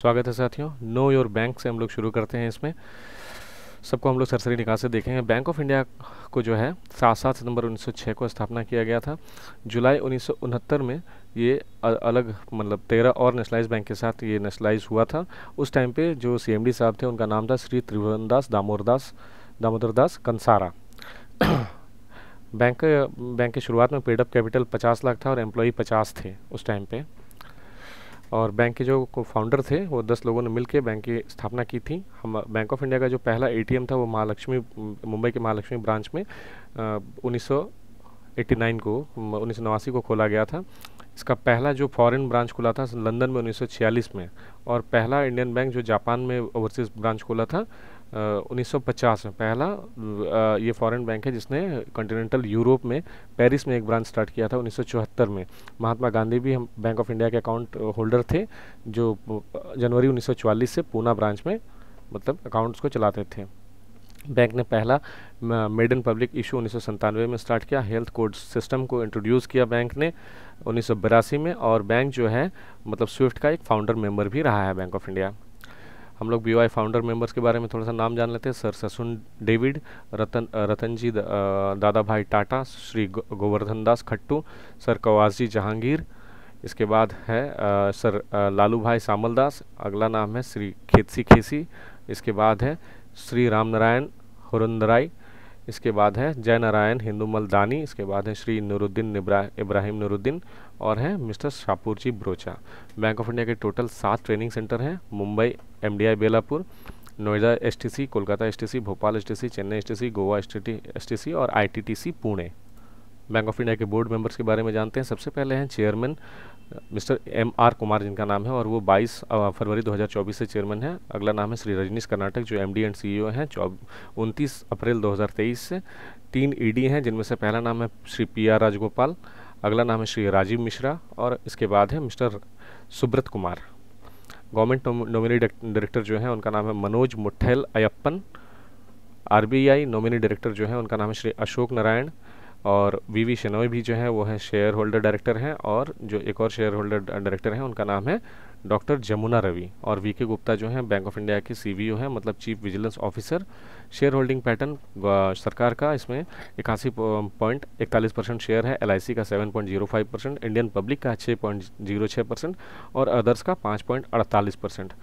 स्वागत है साथियों। नो योर बैंक से हम लोग शुरू करते हैं। इसमें सबको हम लोग सरसरी निगाह से देखेंगे। बैंक ऑफ इंडिया को जो है 7 सितंबर 1906 को स्थापना किया गया था। जुलाई 1969 में ये अलग मतलब 13 और नेशनलाइज बैंक के साथ ये नेशनलाइज हुआ था। उस टाइम पे जो सीएमडी साहब थे उनका नाम था श्री त्रिभुवनदास दामोदर दास कंसारा। बैंक के शुरुआत में पेड अप कैपिटल 50 लाख था और एम्प्लॉई 50 थे उस टाइम पे। और बैंक के जो फाउंडर थे वो 10 लोगों ने मिलकर बैंक की स्थापना की थी। हम बैंक ऑफ इंडिया का जो पहला एटीएम था वो मुंबई के महालक्ष्मी ब्रांच में 1989 को खोला गया था। इसका पहला जो फॉरेन ब्रांच खुला था लंदन में 1946 में, और पहला इंडियन बैंक जो जापान में ओवरसीज ब्रांच खोला था 1950 में। पहला ये फॉरेन बैंक है जिसने कॉन्टिनेंटल यूरोप में पेरिस में एक ब्रांच स्टार्ट किया था 1974 में। महात्मा गांधी भी हम बैंक ऑफ इंडिया के अकाउंट होल्डर थे, जो जनवरी 1944 से पूना ब्रांच में मतलब अकाउंट्स को चलाते थे। बैंक ने पहला मेडन पब्लिक इशू 1997 में स्टार्ट किया। हेल्थ कोड सिस्टम को इंट्रोड्यूस किया बैंक ने 1982 में, और बैंक जो है मतलब स्विफ्ट का एक फाउंडर मेंबर भी रहा है बैंक ऑफ इंडिया। हम लोग बीओआई फाउंडर मेंबर्स के बारे में थोड़ा सा नाम जान लेते हैं। सर ससुन डेविड, रतनजी दादा भाई टाटा, श्री गोवर्धन दास खट्टू, सर कवासी जहांगीर। इसके बाद है सर लालू भाई सामल दास। अगला नाम है श्री खेतसी खेसी। इसके बाद है श्री राम नारायण हुरंदराई। इसके बाद है जय नारायण हिंदूमल दानी। इसके बाद है श्री नूरुद्दीन इब्राहिम नूरुद्दीन, और है mister Shahpur ji Brocha. Bank of India के टोटल 7 ट्रेनिंग सेंटर हैं। Mumbai MDI Belapur, Noida STC, Kolkata STC, Bhopal STC, Chennai STC, Goa STC और ITTC Pune. Bank of India के बोर्ड मेंबर्स के बारे में जानते हैं। सबसे पहले हैं चेयरमैन मिस्टर एम.आर. कुमार जिनका नाम है, और वो 22 फरवरी 2024 से चेयरमैन है। अगला नाम है श्री रजनीश कर्नाटक जो एमडी एंड सीईओ हैं 29 अप्रैल 2023 से। 3 ईडी हैं जिनमें से पहला नाम है श्री पी.आर. राजगोपाल, अगला नाम है श्री राजीव मिश्रा, और इसके बाद है mister Subrata Kumar. Government nominee director जो है उनका नाम है Manoj Muthail Ayyappan. RBI nominee director जो है उनका नाम है श्री अशोक नारायण, और वीवी शेनॉय भी जो है वो है शेयर होल्डर डायरेक्टर हैं, और जो एक और शेयर होल्डर डायरेक्टर हैं उनका नाम है डॉक्टर जमुना रवि। और वीके गुप्ता जो है बैंक ऑफ इंडिया के सीवीओ हैं, मतलब chief vigilance officer. Share holding pattern सरकार का इसमें 81.41% शेयर है, एलआईसी का 7.05%, इंडियन पब्लिक का 6.06% और अदर्स का 5.48%।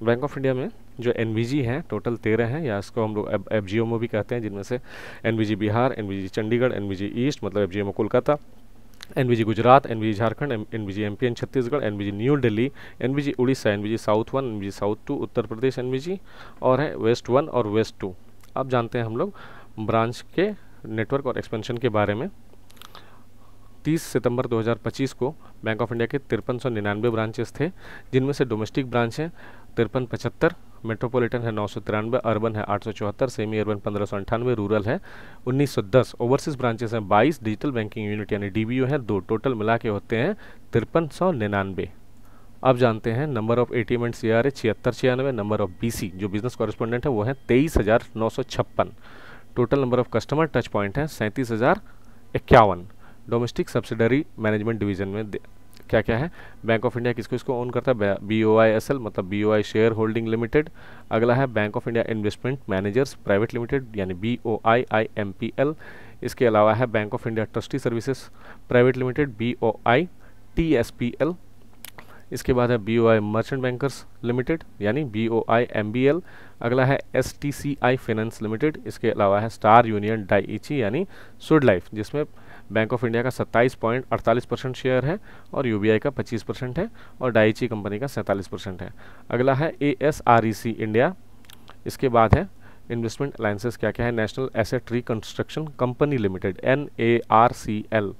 बैंक ऑफ इंडिया में जो एनवीजी हैं टोटल 13 हैं, या इसको हम लोग एफजीओमओ भी कहते हैं, जिनमें से NVG Bihar, NVG Chandigarh, NVG east मतलब FGMO Kolkata, NVG Gujarat, NVG Jharkhand, NVG MP and Chhattisgarh, NVG new Delhi, NVG Orissa, NVG south 1, NVG south 2 Uttar Pradesh NVG, और है वेस्ट 1 और वेस्ट 2। अब जानते हैं हम लोग ब्रांच के नेटवर्क और एक्सपेंशन के बारे में। 30 सितंबर 2025 को बैंक ऑफ इंडिया के 5399 ब्रांचेस थे, जिनमें से डोमेस्टिक ब्रांच हैं 5375, मेट्रोपॉलिटन है 993, अर्बन है 874, सेमी अर्बन 1598, रूरल है 1910, ओवरसीज ब्रांचेस हैं 22, डिजिटल बैंकिंग यूनिट यानी डीबीयू है 2, टोटल मिला के होते हैं 5399। अब जानते हैं number of ATM and CRA 7696, number of BC जो बिजनेस कॉरेस्पॉन्डेंट है वो है 23,956, total number of customer touch point है 37,051। डोमेस्टिक सब्सिडरी मैनेजमेंट डिवीजन में क्या क्या है? बैंक ऑफ इंडिया किसको इसको ओन करता है? BOISL मतलब BOI शेयर होल्डिंग लिमिटेड। अगला है bank of India investment managers Private limited यानी BOIIMPL। इसके अलावा है bank of India trustee Services Private limited BOITSPL। इसके बाद है BOI मर्चेंट बैंकर्स लिमिटेड यानी BOIMBL। अगला है STCI फाइनेंस लिमिटेड। इसके अलावा है स्टार यूनियन डाइची यानी सुड लाइफ, जिसमें बैंक ऑफ इंडिया का 27.48% शेयर है और यूबीआई का 25% है और डाइची कंपनी का 47% है। अगला है ASREC इंडिया। इसके बाद है इन्वेस्टमेंट अलायंसेस क्या क्या है? National asset reconstruction company limited NARCL,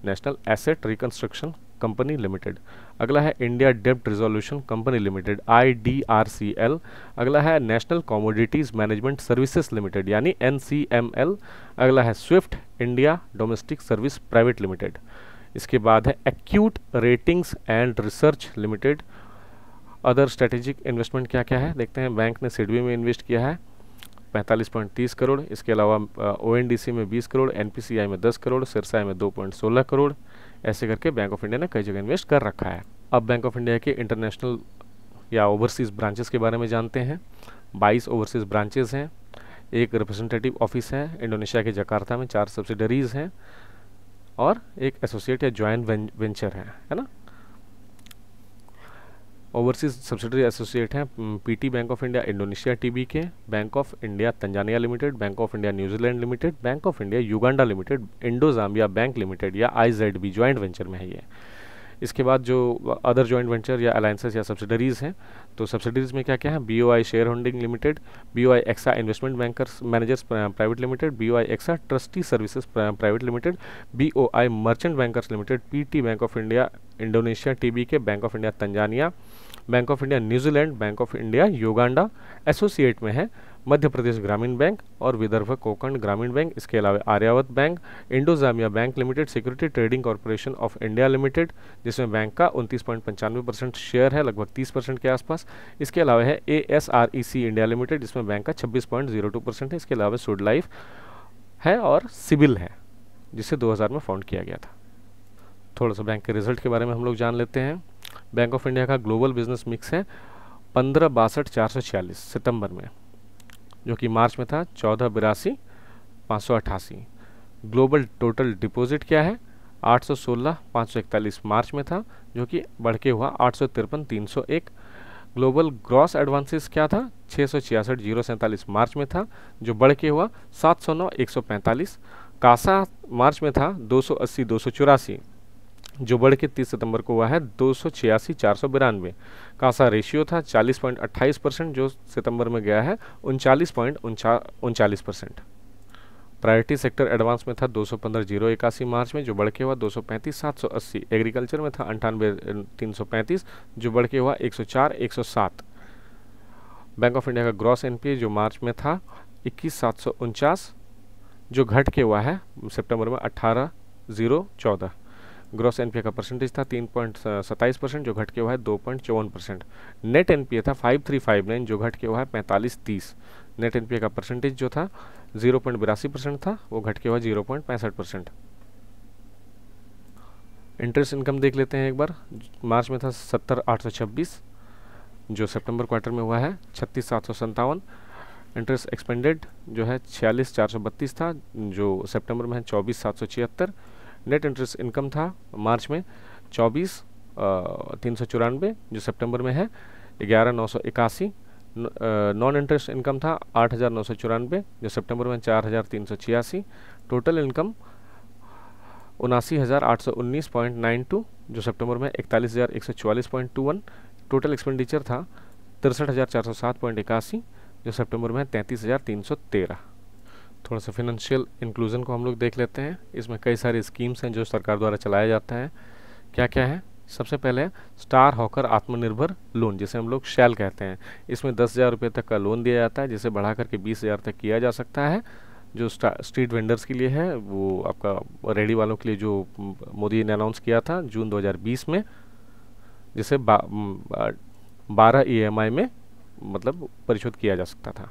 national asset reconstruction company limited. अगला है इंडिया डेब्ट रिजोल्यूशन कंपनी लिमिटेड IDRCL। अगला है national commodities management services limited यानी NCML। अगला है Swift India domestic service private limited. इसके बाद है acute ratings and research limited. Other strategic investment क्या क्या है देखते हैं। बैंक ने सिडबी में इन्वेस्ट किया है 45.30 करोड़। इसके अलावा ONDC में 20 करोड़, NPCI में 10 करोड़, सिरसा में 2.16 करोड़। ऐसे करके बैंक ऑफ इंडिया ने कई जगह इन्वेस्ट कर रखा है। अब बैंक ऑफ इंडिया के इंटरनेशनल या ओवरसीज़ ब्रांचेस के बारे में जानते हैं। 22 ओवरसीज़ ब्रांचेस हैं, एक रिप्रेजेंटेटिव ऑफिस है इंडोनेशिया के जकार्ता में, 4 सब्सिडरीज हैं और एक एसोसिएट या जॉइंट वेंचर है ना। ओवरसीज सब्सिडरी एसोसिएट हैं PT Bank of India Indonesia TB K, Bank of India Tanzania Limited, Bank of India New Zealand Limited, Bank of India Uganda Limited, Indo Zambia Bank Limited या IZB joint venture में है ये। इसके बाद जो other joint venture या alliances या subsidiaries हैं, तो सब्सिडरीज में क्या क्या है, BOI Share Holding Limited, BOI AXA Investment Bankers Managers Private Limited, BOI AXA Trustee Services Private Limited, BOI Merchant Bankers Limited, PT Bank of India Indonesia TB K, Bank of India Tanzania, Bank of India New Zealand, Bank of India Uganda, associate में है मध्य प्रदेश ग्रामीण bank और विदर्भ कोंकण ग्रामीण bank. इसके अलावा Aryavart bank, Indo Zambia bank limited, security trading corporation of India limited जिसमें बैंक का 29.95% शेयर है, लगभग 30% के आसपास। इसके अलावा है एएसआरईसी इंडिया लिमिटेड जिसमें बैंक का 26.02% है। इसके अलावा सुड लाइफ है और सिबिल है जिसे 2000 में फाउंड किया गया था। थोड़ा सा बैंक के रिजल्ट के बारे में हम लोग जान लेते हैं। बैंक ऑफ इंडिया का ग्लोबल बिजनेस मिक्स है 15,62,446 सितंबर में, जो कि मार्च में था 14,82,588। ग्लोबल टोटल डिपॉजिट क्या है 816,541 मार्च में था, जो कि बढ़ के हुआ 853,301। ग्लोबल ग्रॉस एडवांसेस क्या था 666,047 मार्च में था, जो बढ़ के हुआ 709,145। कासा मार्च में था 280,284, जो बढ़ के 30 सितंबर को हुआ है 286,492। कासा रेशियो था 40.28%, जो सितंबर में गया है 39.39%। प्रायोरिटी सेक्टर एडवांस में था 215,081 मार्च में, जो बढ़ के हुआ 235,780। एग्रीकल्चर में था 98,335, जो बढ़ के हुआ 104,107। बैंक ऑफ इंडिया का ग्रॉस एनपीए जो मार्च में था 21,749, जो घट के हुआ है सितंबर में 18,014। ग्रॉस एनपीए का परसेंटेज था 3.27%, जो घट के हुआ है 2.54%। नेट एनपीए था 5359, जो घट के हुआ है 4530। नेट एनपीए का परसेंटेज जो था 0.82% था, वो घट के हुआ 0.65%। इंटरेस्ट इनकम देख लेते हैं एक बार। मार्च में था 70,826, जो सितंबर क्वार्टर में हुआ है 36,757। इंटरेस्ट एक्सपेंडेड जो है 46,432 था, जो सितंबर में है 24,776। नेट इंटरेस्ट इनकम था मार्च में 24,394, जो सितंबर में है 11,981। नॉन इंटरेस्ट इनकम था 8,994, जो सितंबर में 4,386। टोटल इनकम 79,819.92, जो सितंबर में 41,144.21। टोटल एक्सपेंडिचर था 63,407.81, जो सितंबर में 33,313। थोड़ा सा फिनेंशियल इंक्लूजन को हम लोग देख लेते हैं। इसमें कई सारी स्कीम्स हैं जो सरकार द्वारा चलाया जाता है। क्या क्या है, सबसे पहले स्टार हॉकर आत्मनिर्भर लोन, जिसे हम लोग शैल कहते हैं। इसमें 10,000 रुपये तक का लोन दिया जाता है, जिसे बढ़ा करके 20,000 तक किया जा सकता है। जो स्ट्रीट वेंडर्स के लिए है, वो आपका रेडी वालों के लिए जो मोदी ने अनाउंस किया था जून 2020 में, जिसे 12 EMI में मतलब परिशोध किया जा सकता था।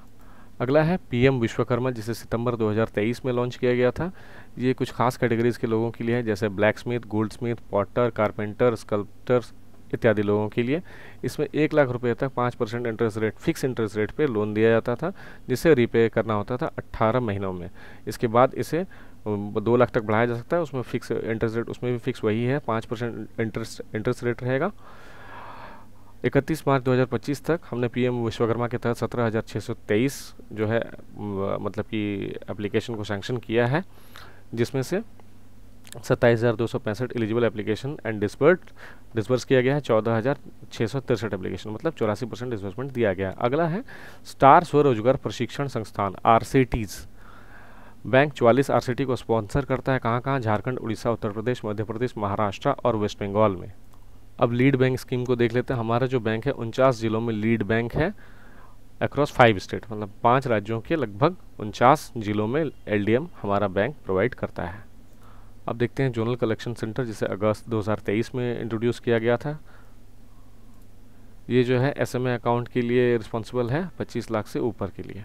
अगला है पीएम विश्वकर्मा, जिसे सितंबर 2023 में लॉन्च किया गया था। ये कुछ खास कैटेगरीज के लोगों के लिए है, जैसे black Smith, gold Smith, Potter, carpenter, sculptors इत्यादि लोगों के लिए। इसमें 1 लाख रुपए तक 5% interest rate, fix interest rate पे लोन दिया जाता था, जिसे रिपे करना होता था 18 महीनों में। इसके बाद इसे 2 लाख तक बढ़ाया जा सकता है। उसमें फिक्स इंटरेस्ट रेट, उसमें भी फिक्स वही है, 5% इंटरेस्ट रेट रहेगा। 31 मार्च 2025 तक हमने पीएम विश्वकर्मा के तहत 17,623 जो है मतलब कि एप्लीकेशन को सैंक्शन किया है, जिसमें से 27,265 एलिजिबल एप्लीकेशन एंड डिस्बर्स किया गया है। 14,663 एप्लीकेशन, मतलब 84% डिस्बर्समेंट दिया गया है। अगला है स्टार स्वरोजगार प्रशिक्षण संस्थान RCTs। बैंक 44 RCT को स्पॉन्सर करता है। कहाँ कहाँ? झारखंड, उड़ीसा, उत्तर प्रदेश, मध्य प्रदेश, महाराष्ट्र और वेस्ट बंगाल में। अब लीड बैंक स्कीम को देख लेते हैं। हमारा जो बैंक है 49 जिलों में लीड बैंक है अक्रॉस 5 स्टेट, मतलब 5 राज्यों के लगभग 49 जिलों में LDM हमारा बैंक प्रोवाइड करता है। अब देखते हैं जोनल कलेक्शन सेंटर, जिसे अगस्त 2023 में इंट्रोड्यूस किया गया था। ये जो है SMA अकाउंट के लिए रिस्पॉन्सिबल है 25 लाख से ऊपर के लिए।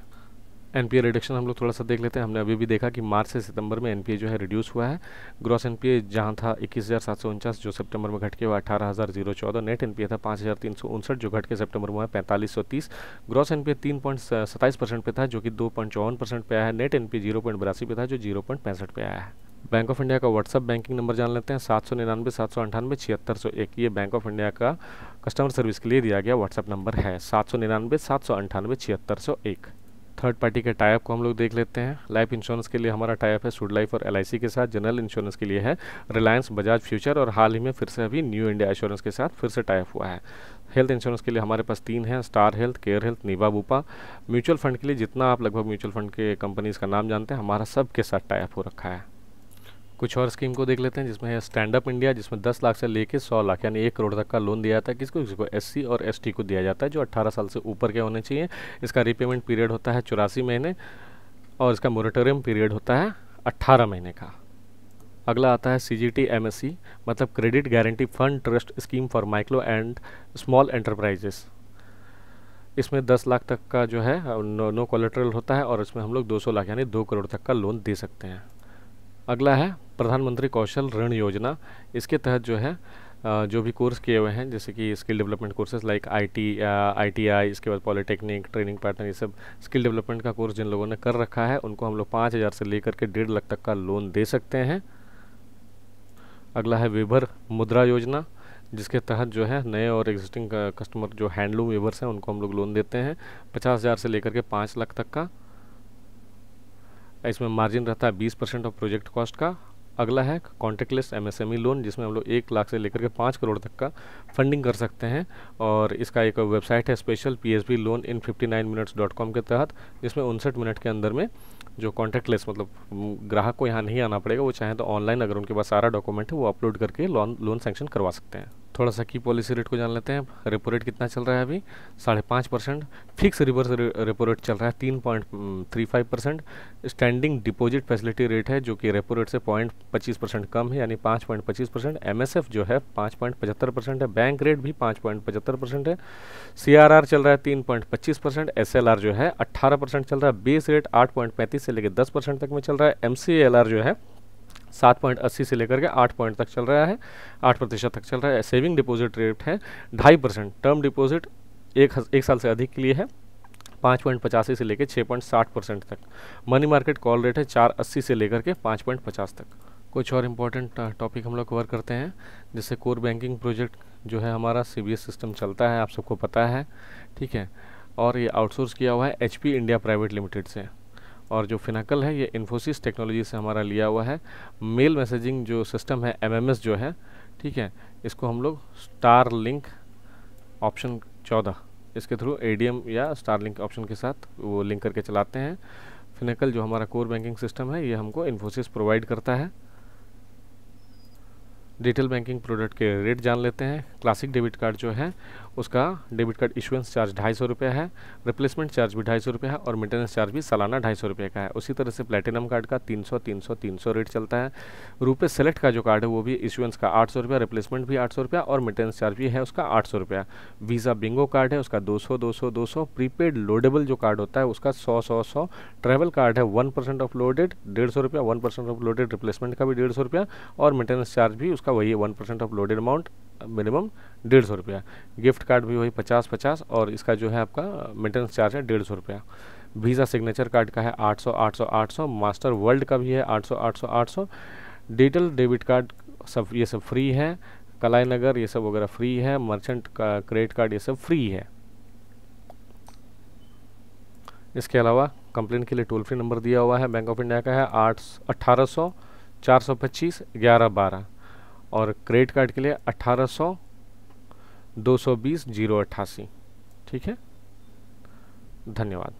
एनपीए रिडक्शन हम लोग थोड़ा सा देख लेते हैं। हमने अभी भी देखा कि मार्च से सितंबर में एनपीए जो है रिड्यूस हुआ है। ग्रॉस एनपीए जहां था 21,749 जो सितंबर में घट के हुआ 18,014, नेट एनपीए था 5,359 जो घट के सितंबर में हुआ 4,530। ग्रॉस एनपीए 3.27% पे था जो कि 2.54% पे आया है। नेट एनपीए 0.82 पे था जो 0.65 पे आया है। बैंक ऑफ इंडिया का व्हाट्सअप बैंकिंग नंबर जान लेते हैं, 799-798-7601। ये बैंक ऑफ इंडिया का कस्टमर सर्विस के लिए दिया गया व्हाट्सअप नंबर है, 799-798-7601। थर्ड पार्टी के टाइप को हम लोग देख लेते हैं। लाइफ इंश्योरेंस के लिए हमारा टाइप है सुड लाइफ और एलआईसी के साथ। जनरल इंश्योरेंस के लिए है रिलायंस बजाज फ्यूचर, और हाल ही में फिर से अभी न्यू इंडिया एश्योरेंस के साथ फिर से टाइप हुआ है। हेल्थ इंश्योरेंस के लिए हमारे पास 3 हैं, Star Health, Care Health, Niva Bupa. Mutual fund के लिए जितना आप लगभग म्यूचुअल फंड के कंपनीज का नाम जानते हैं हमारा सब के साथ टाइप हो रखा है। कुछ और स्कीम को देख लेते हैं, जिसमें है स्टैंड अप इंडिया, जिसमें 10 लाख से लेके 100 लाख यानी 1 करोड़ तक का लोन दिया जाता है। किसको किसको एससी और एसटी को दिया जाता है जो 18 साल से ऊपर के होने चाहिए। इसका रिपेमेंट पीरियड होता है 84 महीने और इसका मोरेटोरियम पीरियड होता है 18 महीने का। अगला आता है CGT MSC, मतलब credit guarantee fund trust scheme for micro and small enterprises. इसमें 10 लाख तक का जो है नो कोलेटरल होता है और इसमें हम लोग 200 लाख यानी 2 करोड़ तक का लोन दे सकते हैं। अगला है प्रधानमंत्री कौशल ऋण योजना। इसके तहत जो है जो भी कोर्स किए हुए हैं जैसे कि skill development courses like ITI, इसके बाद पॉलिटेक्निक, ट्रेनिंग पार्टनर, ये सब स्किल डेवलपमेंट का कोर्स जिन लोगों ने कर रखा है उनको हम लोग 5,000 से लेकर के 1.5 लाख तक का लोन दे सकते हैं। अगला है विभर मुद्रा योजना, जिसके तहत जो है नए और एग्जिस्टिंग कस्टमर जो हैंडलूम वीवर्स हैं उनको हम लोग लोन देते हैं 50,000 से लेकर के 5 लाख तक का। इसमें मार्जिन रहता है 20% ऑफ प्रोजेक्ट कॉस्ट का। अगला है कॉन्टेक्टलेस MSME लोन, जिसमें हम लोग 1 लाख से लेकर के 5 करोड़ तक का फंडिंग कर सकते हैं और इसका एक वेबसाइट है special PSB loan in 59minutes.com के तहत, जिसमें 59 मिनट के अंदर में जो कॉन्टेक्टलेस मतलब ग्राहक को यहाँ नहीं आना पड़ेगा, वो चाहे तो ऑनलाइन अगर उनके पास सारा डॉक्यूमेंट है वो अपलोड करके लोन सैंक्शन करवा सकते हैं। थोड़ा सा की पॉलिसी रेट को जान लेते हैं। रेपो रेट कितना चल रहा है अभी 5.5%। फिक्स रिवर्स रेपो रेट चल रहा है 3.35%। स्टैंडिंग डिपॉजिट फैसिलिटी रेट है जो कि रेपो रेट से 0.25% कम है यानी 5.25%। MSF जो है 5.75% है। बैंक रेट भी 5.75% है। CRR चल रहा है 3.25%। SLR जो है 18% चल रहा है। बेस रेट 8.35 से लेकर 10% तक में चल रहा है। MCLR जो है 7.80 से लेकर के 8 पॉइंट तक चल रहा है, 8% तक चल रहा है। सेविंग डिपॉजिट रेट है 2.5%। टर्म डिपॉजिट एक साल से अधिक के लिए है 5.85 से लेकर 6.60% तक। मनी मार्केट कॉल रेट है 4.80 से लेकर के 5.50 तक। कुछ और इम्पोर्टेंट टॉपिक हम लोग कवर करते हैं, जैसे कोर बैंकिंग प्रोजेक्ट जो है हमारा CBS सिस्टम चलता है, आप सबको पता है, ठीक है, और ये आउटसोर्स किया हुआ है HP इंडिया प्राइवेट लिमिटेड से। और जो फिनाकल है ये इन्फोसिस टेक्नोलॉजी से हमारा लिया हुआ है। मेल मैसेजिंग जो सिस्टम है MMS जो है, ठीक है, इसको हम लोग स्टारलिंक ऑप्शन 14 इसके थ्रू ADM या स्टारलिंक ऑप्शन के साथ वो लिंक करके चलाते हैं। फिनाकल जो हमारा कोर बैंकिंग सिस्टम है ये हमको इन्फोसिस प्रोवाइड करता है। डिटेल बैंकिंग प्रोडक्ट के रेट जान लेते हैं। क्लासिक डेबिट कार्ड जो है उसका डेबिट कार्ड इशुएंस चार्ज 250 रुपये है, रिप्लेसमेंट चार्ज भी 250 रुपये है और मेंटेनेंस चार्ज भी सालाना 250 रुपये का है। उसी तरह से प्लेटिनम कार्ड का 300 रेट चलता है। रुपये सेलेक्ट का जो कार्ड है वो भी इशुएंस का 800 रुपया, रिप्लेसमेंट भी 800 रुपया और मेंटेनेंस चार्ज भी है उसका 800 रुपया। वीज़ा बिंगो कार्ड है उसका 200। प्रीपेड लोडेबल जो कार्ड होता है उसका 100। ट्रैवल कार्ड है 1% ऑफ लोडेड 150 रुपया, 1% ऑफ लोडेड रिप्लेसमेंट का भी 150 रुपया और मेंटेनेंस चार्ज भी उसका वही है 1% ऑफ लोडेड अमाउंट मिनिमम 150 रुपया। गिफ्ट कार्ड भी वही 50 और इसका जो है आपका मेंटेनेंस चार्ज है 150 रुपया। वीज़ा सिग्नेचर कार्ड का है 800। मास्टर वर्ल्ड का भी है 800। डिजिटल डेबिट कार्ड सब ये सब फ्री है। कलाई नगर ये सब वगैरह फ्री है। मर्चेंट का क्रेडिट कार्ड ये सब फ्री है। इसके अलावा कंप्लेंट के लिए टोल फ्री नंबर दिया हुआ है बैंक ऑफ इंडिया का है 1800 425 1112 और क्रेडिट कार्ड के लिए 1800 220 088। ठीक है, धन्यवाद।